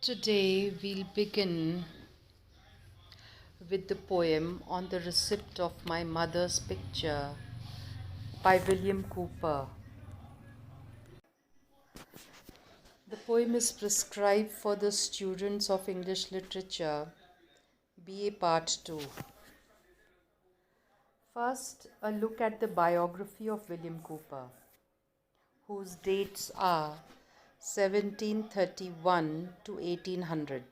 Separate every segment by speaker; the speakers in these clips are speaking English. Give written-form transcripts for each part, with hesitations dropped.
Speaker 1: Today we'll begin with the poem On the Receipt of My Mother's Picture by William Cooper. The poem is prescribed for the students of English Literature, BA Part 2. First, a look at the biography of William Cooper, whose dates are 1731 to 1800.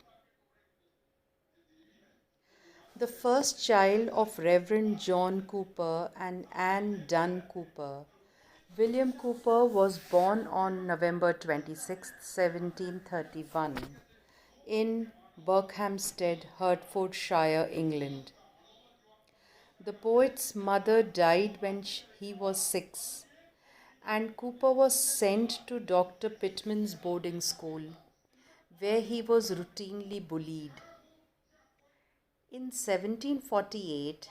Speaker 1: The first child of Reverend John Cooper and Anne Dunn Cooper, William Cooper was born on November 26, 1731, in Berkhamsted, Hertfordshire, England. The poet's mother died when he was 6, and Cooper was sent to Dr. Pitman's boarding school, where he was routinely bullied. In 1748,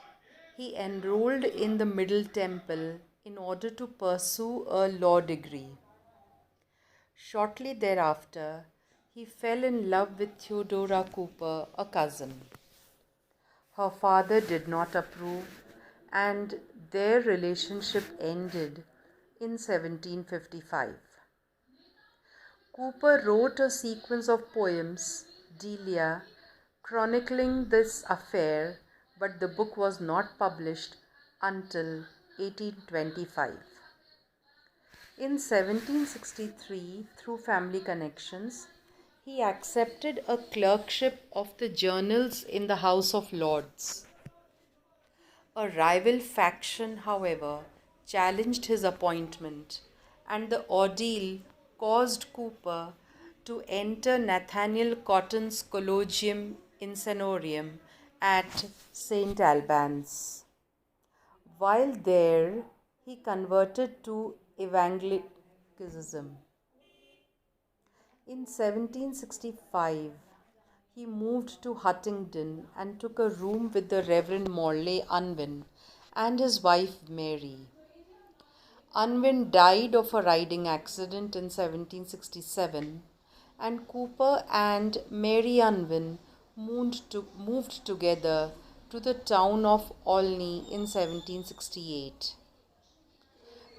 Speaker 1: he enrolled in the Middle Temple in order to pursue a law degree. Shortly thereafter, he fell in love with Theodora Cooper, a cousin. Her father did not approve, and their relationship ended in 1755. Cooper wrote a sequence of poems, Delia, chronicling this affair, but the book was not published until 1825. In 1763, through family connections, he accepted a clerkship of the journals in the House of Lords. A rival faction, however, challenged his appointment, and the ordeal caused Cooper to enter Nathaniel Cotton's Collegium Insanorum at St. Albans. While there, he converted to Evangelicalism. In 1765, he moved to Huntingdon and took a room with the Reverend Morley Unwin and his wife Mary. Unwin died of a riding accident in 1767, and Cooper and Mary Unwin moved together to the town of Olney in 1768.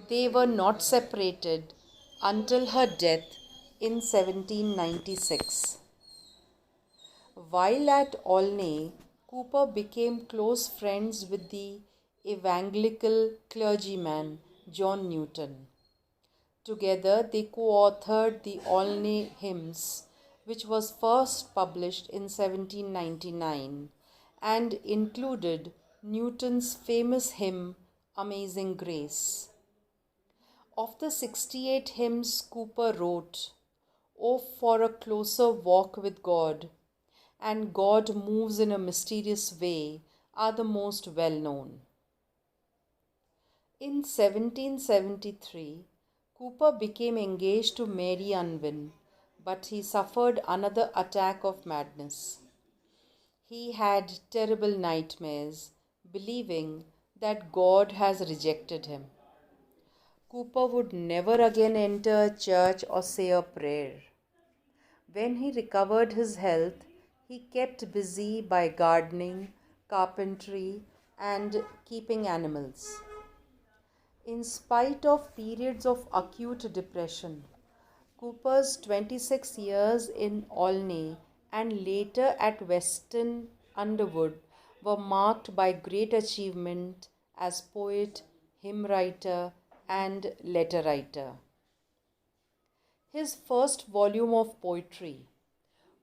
Speaker 1: They were not separated until her death in 1796. While at Olney, Cooper became close friends with the evangelical clergyman John Newton. Together, they co-authored the Olney Hymns, which was first published in 1799 and included Newton's famous hymn, Amazing Grace. Of the 68 hymns Cooper wrote, "Oh, for a closer walk with God," and "God Moves in a Mysterious Way" are the most well known. In 1773, Cooper became engaged to Mary Unwin, but he suffered another attack of madness. He had terrible nightmares, believing that God has rejected him. Cooper would never again enter a church or say a prayer. When he recovered his health, he kept busy by gardening, carpentry, and keeping animals. In spite of periods of acute depression, Cooper's 26 years in Olney and later at Weston Underwood were marked by great achievement as poet, hymn writer, and letter writer. His first volume of poetry,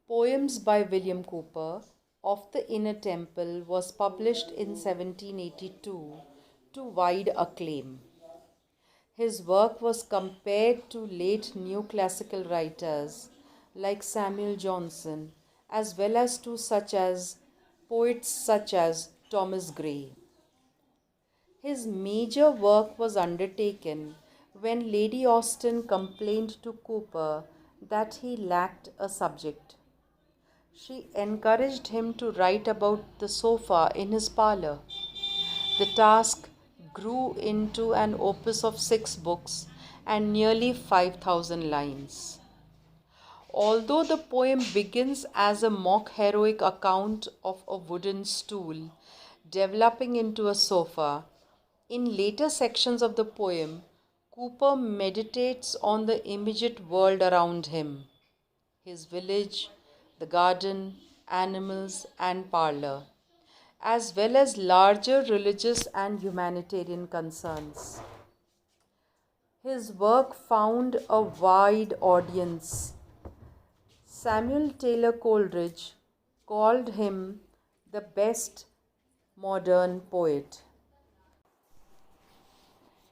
Speaker 1: Poems by William Cooper, of the Inner Temple, was published in 1782 to wide acclaim. His work was compared to late neoclassical writers like Samuel Johnson, as well as to poets such as Thomas Gray. His major work was undertaken when Lady Austen complained to Cooper that he lacked a subject. She encouraged him to write about the sofa in his parlour. The task grew into an opus of 6 books and nearly 5,000 lines. Although the poem begins as a mock heroic account of a wooden stool developing into a sofa, in later sections of the poem, Cooper meditates on the immediate world around him, his village, the garden, animals, and parlor, as well as larger religious and humanitarian concerns. His work found a wide audience. Samuel Taylor Coleridge called him the best modern poet.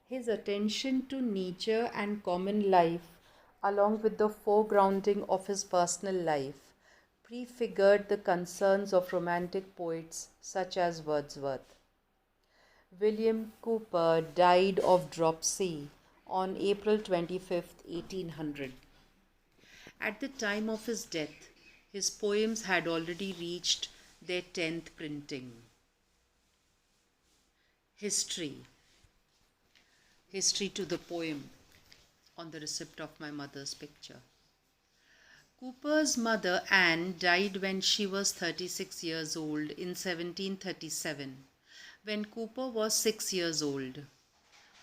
Speaker 1: His attention to nature and common life, along with the foregrounding of his personal life, prefigured the concerns of romantic poets such as Wordsworth. William Cooper died of dropsy on April 25, 1800. At the time of his death, his poems had already reached their 10th printing. History to the poem On the Receipt of My Mother's Picture. Cooper's mother Anne died when she was 36 years old in 1737, when Cooper was 6 years old.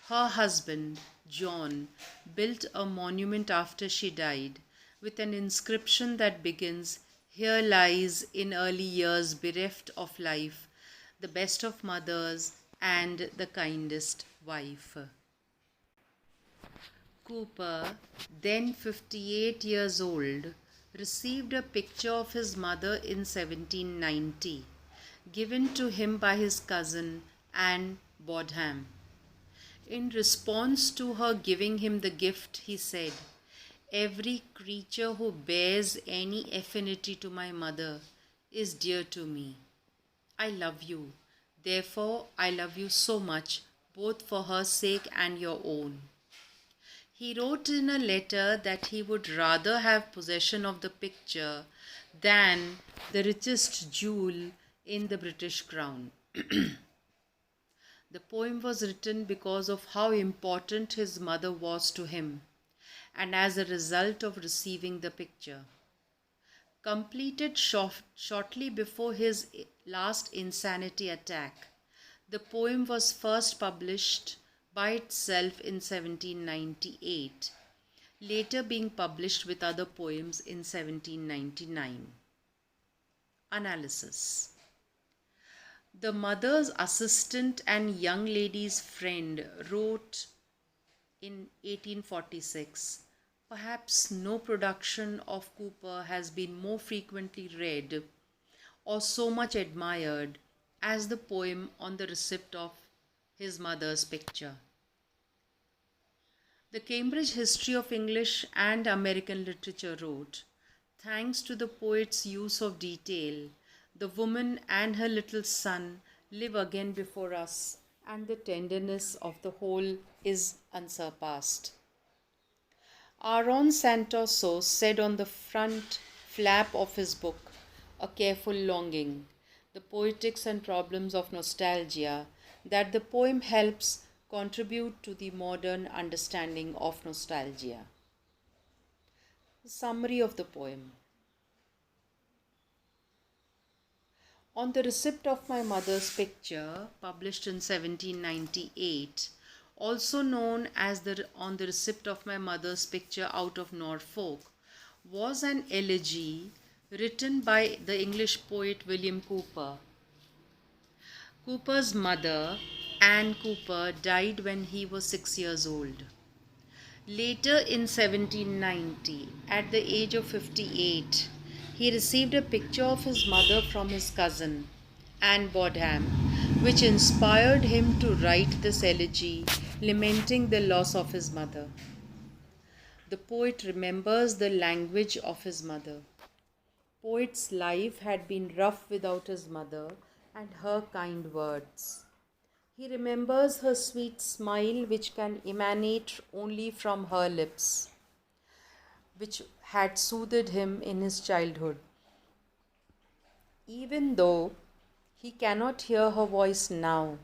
Speaker 1: Her husband, John, built a monument after she died with an inscription that begins, "Here lies in early years bereft of life, the best of mothers and the kindest wife." Cooper, then 58 years old, received a picture of his mother in 1790, given to him by his cousin Anne Bodham. In response to her giving him the gift, he said, "Every creature who bears any affinity to my mother is dear to me. I love you. Therefore, I love you so much, both for her sake and your own." He wrote in a letter that he would rather have possession of the picture than the richest jewel in the British crown. The poem was written because of how important his mother was to him, and as a result of receiving the picture. Completed shortly before his last insanity attack, the poem was first published by itself in 1798, later being published with other poems in 1799. Analysis. The mother's assistant and young lady's friend wrote in 1846, "Perhaps no production of Cooper has been more frequently read or so much admired as the poem On the Receipt of His Mother's Picture." The Cambridge History of English and American Literature wrote, "Thanks to the poet's use of detail, the woman and her little son live again before us, and the tenderness of the whole is unsurpassed." Aaron Santoso said on the front flap of his book, A Careful Longing, The Poetics and Problems of Nostalgia, that the poem helps contribute to the modern understanding of nostalgia. Summary of the poem. On the Receipt of My Mother's Picture, published in 1798, also known as On the Receipt of My Mother's Picture out of Norfolk, was an elegy written by the English poet William Cooper. Cooper's mother, Anne Cooper, died when he was 6 years old. Later in 1790, at the age of 58, he received a picture of his mother from his cousin, Anne Bodham, which inspired him to write this elegy, lamenting the loss of his mother. The poet remembers the language of his mother. Poet's life had been rough without his mother and her kind words. He remembers her sweet smile, which can emanate only from her lips, which had soothed him in his childhood. Even though he cannot hear her voice now,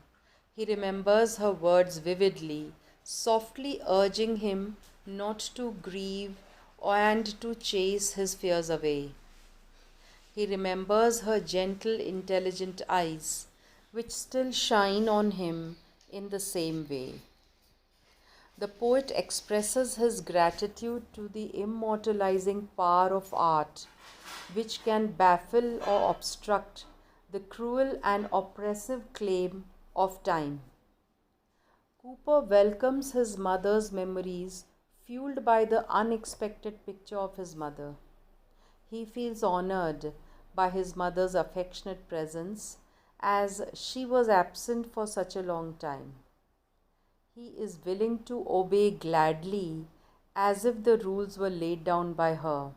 Speaker 1: he remembers her words vividly, softly urging him not to grieve and to chase his fears away. He remembers her gentle, intelligent eyes, which still shine on him in the same way. The poet expresses his gratitude to the immortalizing power of art, which can baffle or obstruct the cruel and oppressive claim of time. Cooper welcomes his mother's memories, fueled by the unexpected picture of his mother. He feels honored by his mother's affectionate presence as she was absent for such a long time. He is willing to obey gladly as if the rules were laid down by her.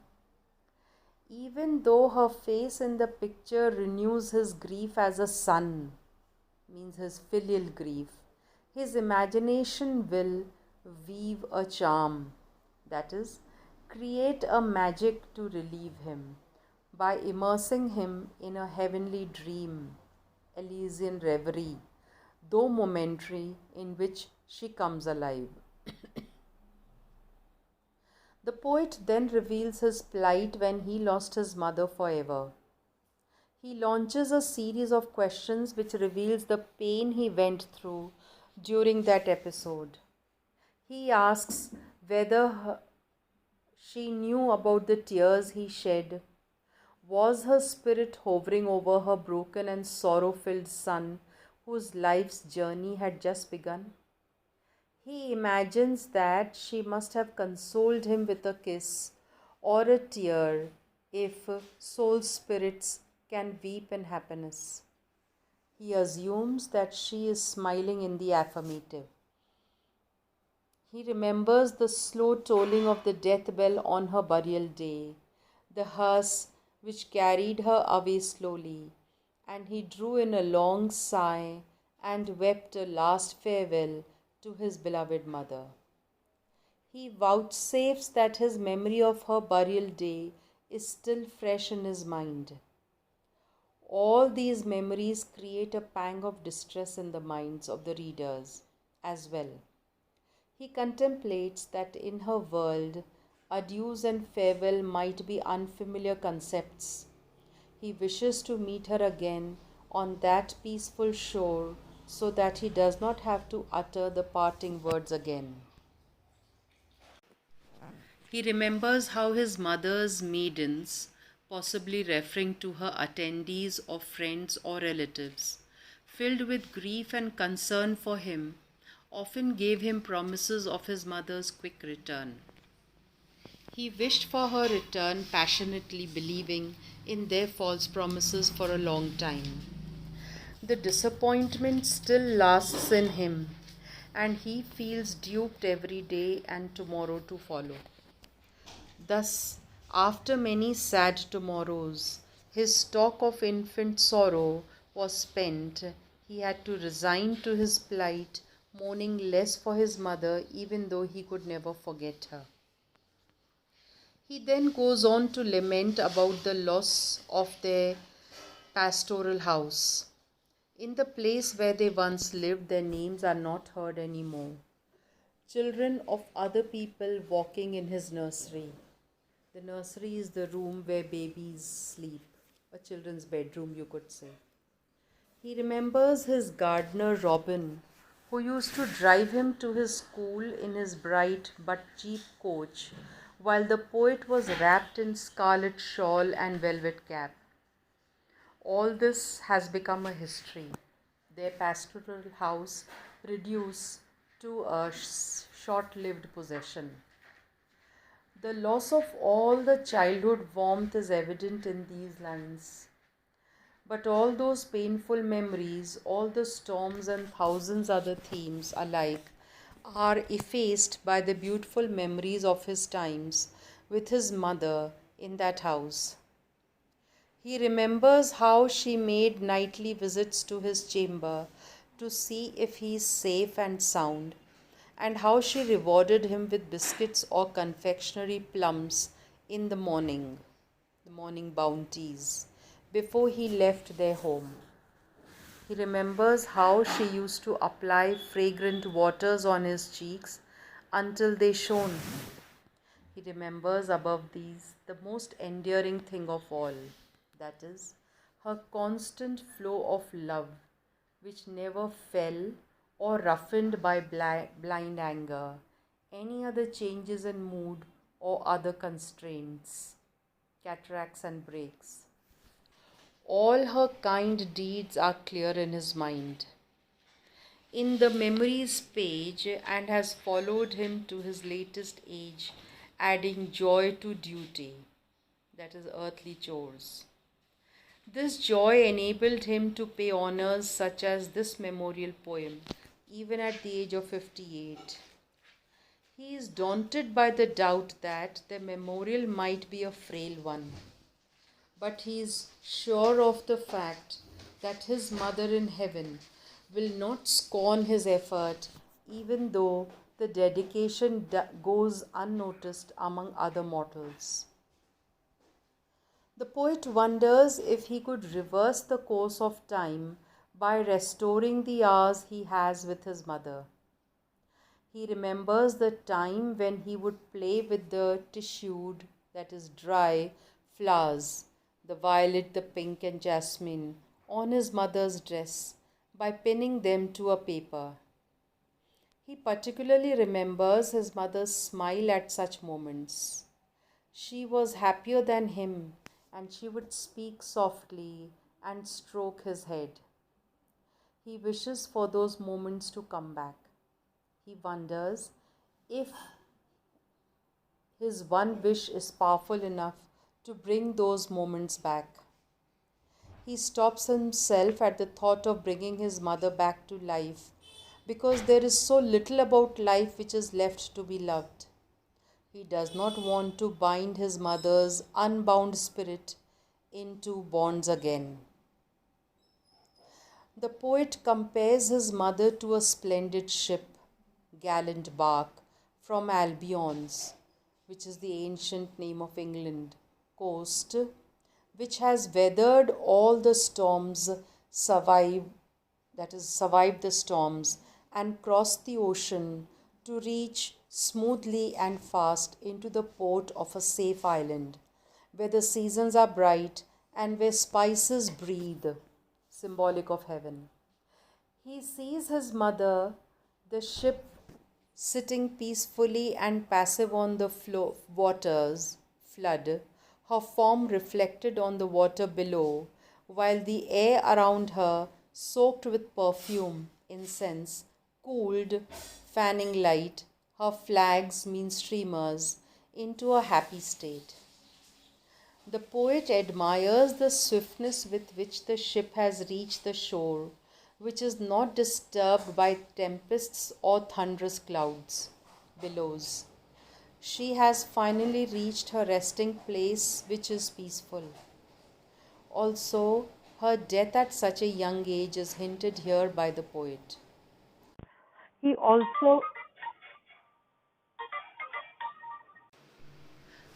Speaker 1: Even though her face in the picture renews his grief as a son, means his filial grief, his imagination will weave a charm, that is, create a magic to relieve him by immersing him in a heavenly dream, Elysian reverie, though momentary, in which she comes alive. The poet then reveals his plight when he lost his mother forever. He launches a series of questions which reveals the pain he went through during that episode. He asks whether she knew about the tears he shed. Was her spirit hovering over her broken and sorrow filled son, whose life's journey had just begun? He imagines that she must have consoled him with a kiss or a tear if soul spirits can weep in happiness. He assumes that she is smiling in the affirmative. He remembers the slow tolling of the death bell on her burial day, the hearse which carried her away slowly, and he drew in a long sigh and wept a last farewell to his beloved mother. He vouchsafes that his memory of her burial day is still fresh in his mind. All these memories create a pang of distress in the minds of the readers as well. He contemplates that in her world, adieus and farewell might be unfamiliar concepts. He wishes to meet her again on that peaceful shore so that he does not have to utter the parting words again. He remembers how his mother's maidens, possibly referring to her attendees or friends or relatives, filled with grief and concern for him, often gave him promises of his mother's quick return. He wished for her return passionately, believing in their false promises for a long time. The disappointment still lasts in him, and he feels duped every day and tomorrow to follow. Thus, after many sad tomorrows, his stock of infant sorrow was spent. He had to resign to his plight, mourning less for his mother, even though he could never forget her. He then goes on to lament about the loss of their pastoral house. In the place where they once lived, their names are not heard anymore. Children of other people walking in his nursery. The nursery is the room where babies sleep, a children's bedroom, you could say. He remembers his gardener Robin, who used to drive him to his school in his bright but cheap coach, while the poet was wrapped in scarlet shawl and velvet cap. All this has become a history. Their pastoral house reduced to a short lived possession. The loss of all the childhood warmth is evident in these lines. But all those painful memories, all the storms and thousands other themes alike are effaced by the beautiful memories of his times with his mother in that house. He remembers how she made nightly visits to his chamber to see if he is safe and sound, and how she rewarded him with biscuits or confectionery plums in the morning bounties, before he left their home. He remembers how she used to apply fragrant waters on his cheeks until they shone. He remembers above these the most endearing thing of all, that is, her constant flow of love, which never fell or roughened by blind anger, any other changes in mood or other constraints, cataracts and breaks. All her kind deeds are clear in his mind, in the memories page, and has followed him to his latest age, adding joy to duty, that is, earthly chores. This joy enabled him to pay honors such as this memorial poem, even at the age of 58. He is daunted by the doubt that the memorial might be a frail one, but he is sure of the fact that his mother in heaven will not scorn his effort, even though the dedication goes unnoticed among other mortals. The poet wonders if he could reverse the course of time by restoring the hours he has with his mother. He remembers the time when he would play with the tissued, that is, dry, flowers, the violet, the pink, and jasmine, on his mother's dress by pinning them to a paper. He particularly remembers his mother's smile at such moments. She was happier than him, and she would speak softly and stroke his head. He wishes for those moments to come back. He wonders if his one wish is powerful enough to bring those moments back. He stops himself at the thought of bringing his mother back to life because there is so little about life which is left to be loved. He does not want to bind his mother's unbound spirit into bonds again. The poet compares his mother to a splendid ship, gallant bark, from Albion's, which is the ancient name of England, coast, which has weathered all the storms, survived, that is, survived the storms, and crossed the ocean to reach smoothly and fast into the port of a safe island, where the seasons are bright and where spices breathe, symbolic of heaven. He sees his mother, the ship, sitting peacefully and passive on the waters, flood, her form reflected on the water below, while the air around her, soaked with perfume, incense, cooled, fanning light, her flags mean streamers, into a happy state. The poet admires the swiftness with which the ship has reached the shore, which is not disturbed by tempests or thunderous clouds, billows. She has finally reached her resting place, which is peaceful. Also, her death at such a young age is hinted here by the poet. He also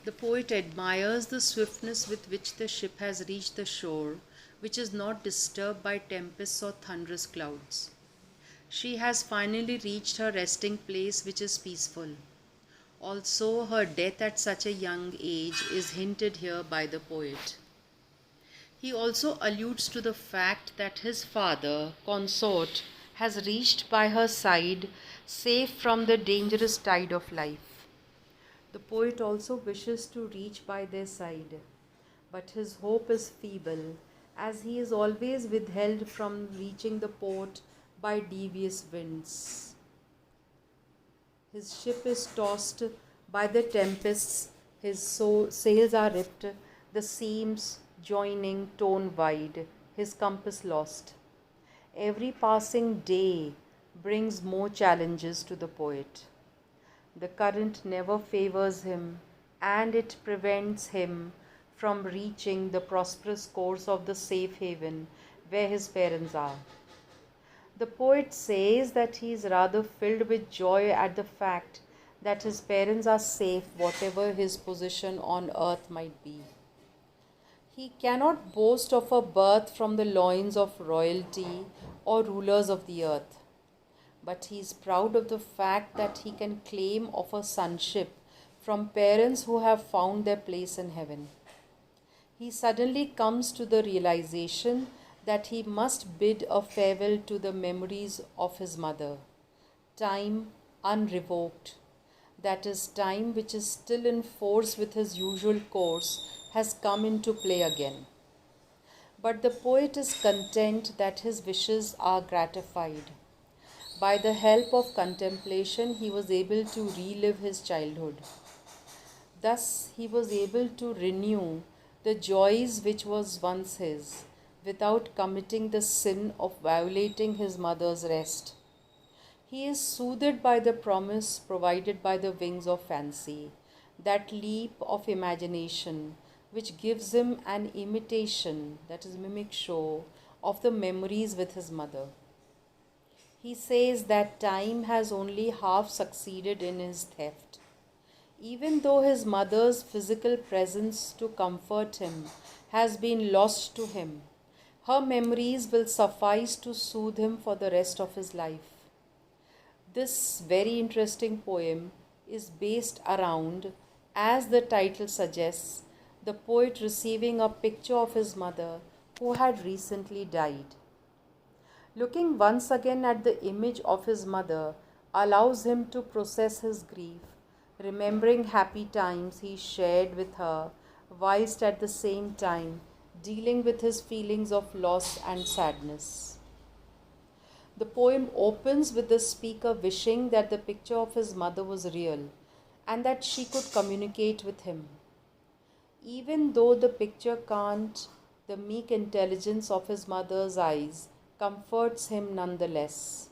Speaker 1: The poet admires the swiftness with which the ship has reached the shore, which is not disturbed by tempests or thunderous clouds. She has finally reached her resting place, which is peaceful. Also, her death at such a young age is hinted here by the poet. He also alludes to the fact that his father, consort, has reached by her side, safe from the dangerous tide of life. The poet also wishes to reach by their side, but his hope is feeble, as he is always withheld from reaching the port by devious winds. His ship is tossed by the tempests, his sails are ripped, the seams joining torn wide, his compass lost. Every passing day brings more challenges to the poet. The current never favors him, and it prevents him from reaching the prosperous course of the safe haven where his parents are. The poet says that he is rather filled with joy at the fact that his parents are safe, whatever his position on earth might be. He cannot boast of a birth from the loins of royalty or rulers of the earth, but he is proud of the fact that he can claim of a sonship from parents who have found their place in heaven. He suddenly comes to the realization that he must bid a farewell to the memories of his mother. Time unrevoked, that is, time which is still in force with his usual course, has come into play again. But the poet is content that his wishes are gratified. By the help of contemplation, he was able to relive his childhood. Thus, he was able to renew the joys which was once his, without committing the sin of violating his mother's rest. He is soothed by the promise provided by the wings of fancy, that leap of imagination which gives him an imitation, that is, mimic show, of the memories with his mother. He says that time has only half succeeded in his theft. Even though his mother's physical presence to comfort him has been lost to him, her memories will suffice to soothe him for the rest of his life. This very interesting poem is based around, as the title suggests, the poet receiving a picture of his mother who had recently died. Looking once again at the image of his mother allows him to process his grief, remembering happy times he shared with her, whilst at the same time dealing with his feelings of loss and sadness. The poem opens with the speaker wishing that the picture of his mother was real and that she could communicate with him. Even though the picture can't, the meek intelligence of his mother's eyes comforts him nonetheless.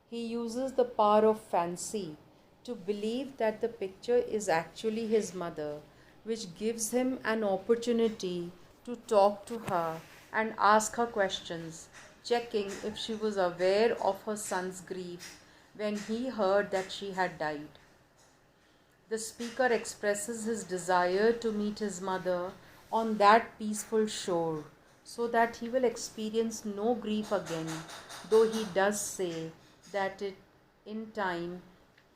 Speaker 1: He uses the power of fancy to believe that the picture is actually his mother, which gives him an opportunity to talk to her and ask her questions, checking if she was aware of her son's grief when he heard that she had died. The speaker expresses his desire to meet his mother on that peaceful shore so that he will experience no grief again, though he does say that in time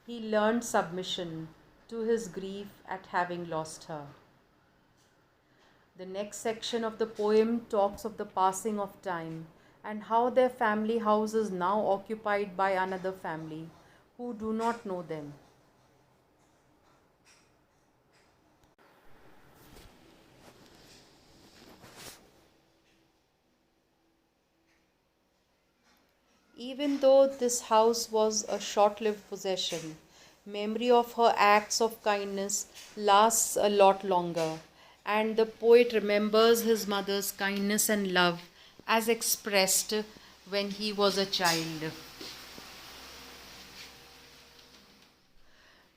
Speaker 1: he learned submission to his grief at having lost her. The next section of the poem talks of the passing of time and how their family house is now occupied by another family who do not know them. Even though this house was a short lived possession, memory of her acts of kindness lasts a lot longer, and the poet remembers his mother's kindness and love as expressed when he was a child.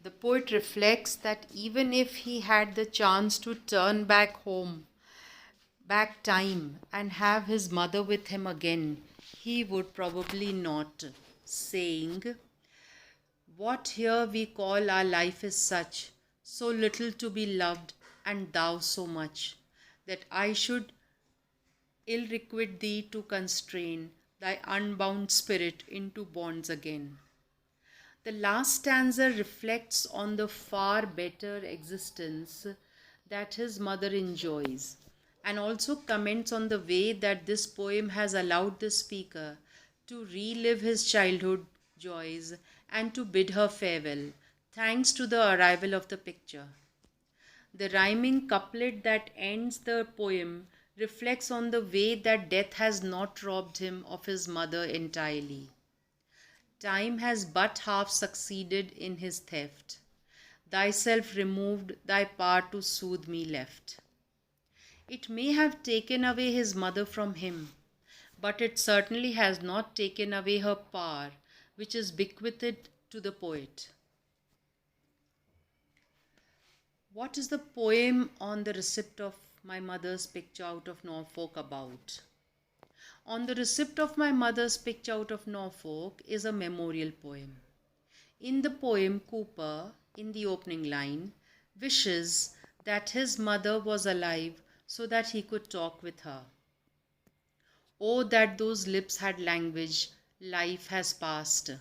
Speaker 1: The poet reflects that even if he had the chance to turn back home, back time, and have his mother with him again, he would probably not, saying, "What here we call our life is such, so little to be loved, and thou so much, that I should ill requite thee to constrain thy unbound spirit into bonds again." The last stanza reflects on the far better existence that his mother enjoys, and also comments on the way that this poem has allowed the speaker to relive his childhood joys and to bid her farewell, thanks to the arrival of the picture. The rhyming couplet that ends the poem reflects on the way that death has not robbed him of his mother entirely. Time has but half succeeded in his theft. Thyself removed, thy power to soothe me left. It may have taken away his mother from him, but it certainly has not taken away her power, which is bequeathed to the poet. What is the poem on the receipt of my mother's picture out of Norfolk about? On the receipt of my mother's picture out of Norfolk is a memorial poem. In the poem, Cooper, in the opening line, wishes that his mother was alive so that he could talk with her. Oh, that those lips had language, life has passed.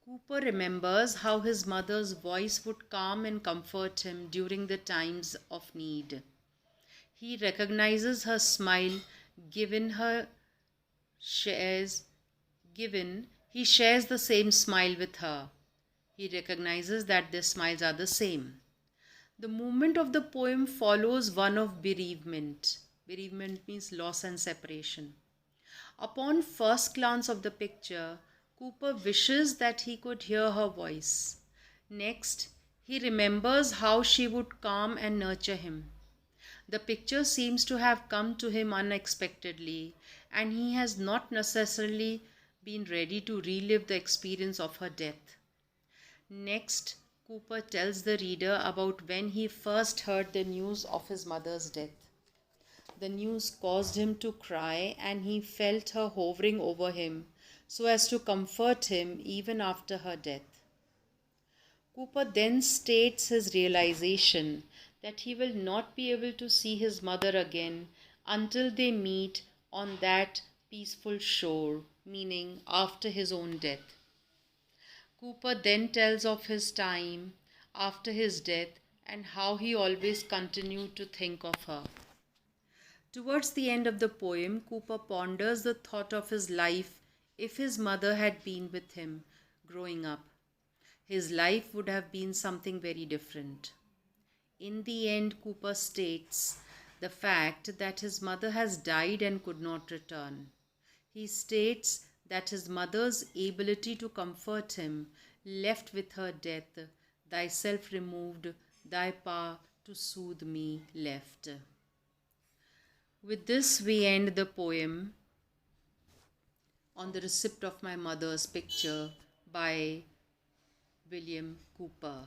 Speaker 1: Cooper remembers how his mother's voice would calm and comfort him during the times of need. He recognizes her smile given her shares given he shares the same smile with her. He recognizes that their smiles are the same. The movement of the poem follows one of bereavement. Bereavement means loss and separation. Upon first glance of the picture, Cooper wishes that he could hear her voice. Next, he remembers how she would calm and nurture him. The picture seems to have come to him unexpectedly, and he has not necessarily been ready to relive the experience of her death. Next, Cooper tells the reader about when he first heard the news of his mother's death. The news caused him to cry, and he felt her hovering over him so as to comfort him even after her death. Cooper then states his realization that he will not be able to see his mother again until they meet on that peaceful shore, meaning after his own death. Cooper then tells of his time after his death and how he always continued to think of her. Towards the end of the poem, Cooper ponders the thought of his life if his mother had been with him growing up. His life would have been something very different. In the end, Cooper states the fact that his mother has died and could not return. He states that his mother's ability to comfort him left with her death, thyself removed, thy power to soothe me left. With this, we end the poem on the receipt of my mother's picture by William Cooper.